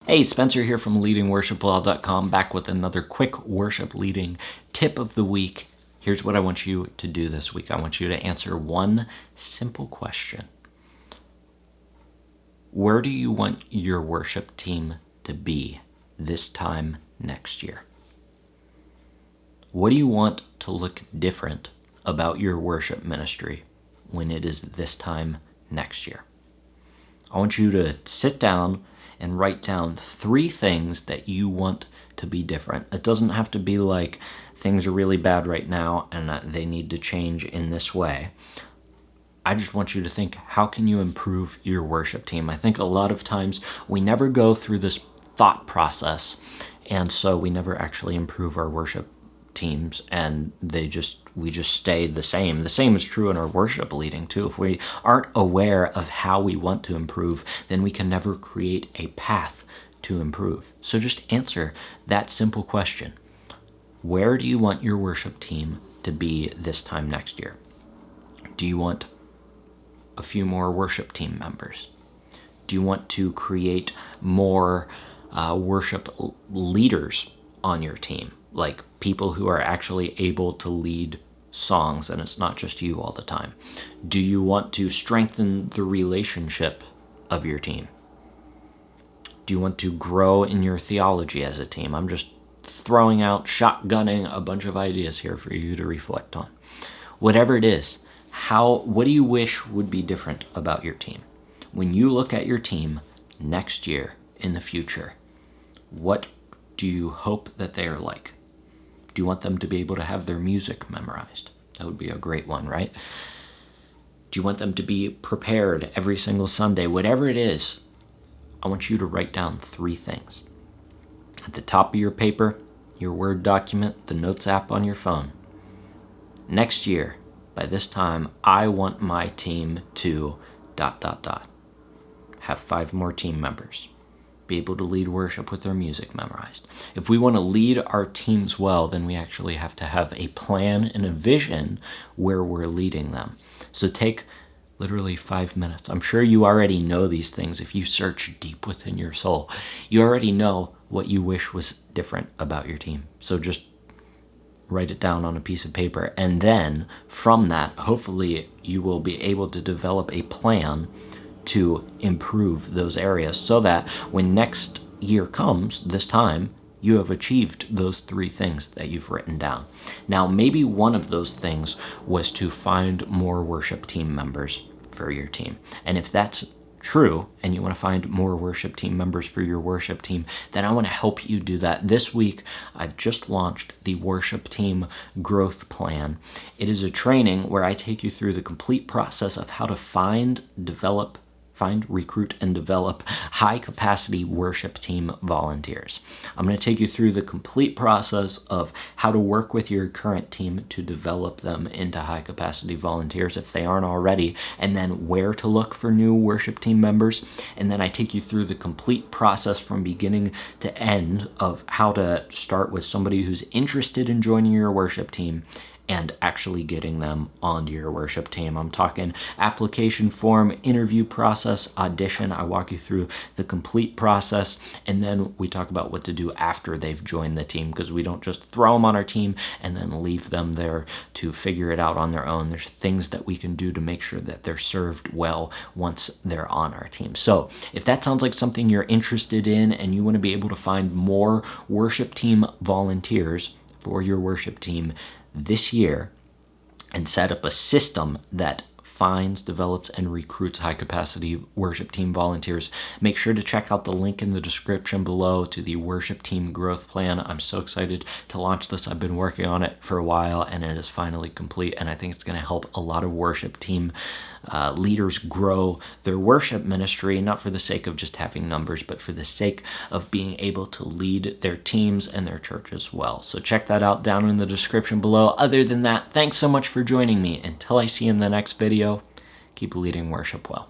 Hey, Spencer here from leadingworshipwell.com, back with another quick worship leading tip of the week. Here's what I want you to do this week. I want you to answer one simple question. Where do you want your worship team to be this time next year? What do you want to look different about your worship ministry when it is this time next year? I want you to sit down and write down 3 things that you want to be different. It doesn't have to be like things are really bad right now and that they need to change in this way. I just want you to think, how can you improve your worship team? I think a lot of times we never go through this thought process, and so we never actually improve our worship teams, and we just stay the same. The same is true in our worship leading too. If we aren't aware of how we want to improve, then we can never create a path to improve. So just answer that simple question. Where do you want your worship team to be this time next year? Do you want a few more worship team members? Do you want to create more worship leaders on your team? Like people who are actually able to lead songs and it's not just you all the time? Do you want to strengthen the relationship of your team? Do you want to grow in your theology as a team? I'm just throwing out, shotgunning a bunch of ideas here for you to reflect on. Whatever it is, what do you wish would be different about your team? When you look at your team next year in the future, what do you hope that they are like? Do you want them to be able to have their music memorized? That would be a great one, right? Do you want them to be prepared every single Sunday? Whatever it is, I want you to write down 3 things. At the top of your paper, your Word document, the Notes app on your phone. Next year, by this time, I want my team to ... have 5 more team members. Be able to lead worship with their music memorized. If we want to lead our teams well, then we actually have to have a plan and a vision where we're leading them. So take literally 5 minutes. I'm sure you already know these things. If you search deep within your soul, you already know what you wish was different about your team. So just write it down on a piece of paper. And then from that, hopefully you will be able to develop a plan to improve those areas so that when next year comes, this time, you have achieved those 3 things that you've written down. Now, maybe one of those things was to find more worship team members for your team. And if that's true and you want to find more worship team members for your worship team, then I want to help you do that. This week, I've just launched the Worship Team Growth Plan. It is a training where I take you through the complete process of how to find, recruit, and develop high-capacity worship team volunteers. I'm going to take you through the complete process of how to work with your current team to develop them into high-capacity volunteers if they aren't already, and then where to look for new worship team members. And then I take you through the complete process from beginning to end of how to start with somebody who's interested in joining your worship team and actually getting them onto your worship team. I'm talking application form, interview process, audition. I walk you through the complete process, and then we talk about what to do after they've joined the team, because we don't just throw them on our team and then leave them there to figure it out on their own. There's things that we can do to make sure that they're served well once they're on our team. So if that sounds like something you're interested in and you want to be able to find more worship team volunteers for your worship team this year and set up a system that finds, develops, and recruits high-capacity worship team volunteers, make sure to check out the link in the description below to the Worship Team Growth Plan. I'm so excited to launch this. I've been working on it for a while, and it is finally complete, and I think it's going to help a lot of worship team leaders grow their worship ministry, not for the sake of just having numbers, but for the sake of being able to lead their teams and their churches well. So check that out down in the description below. Other than that, thanks so much for joining me. Until I see you in the next video, keep leading worship well.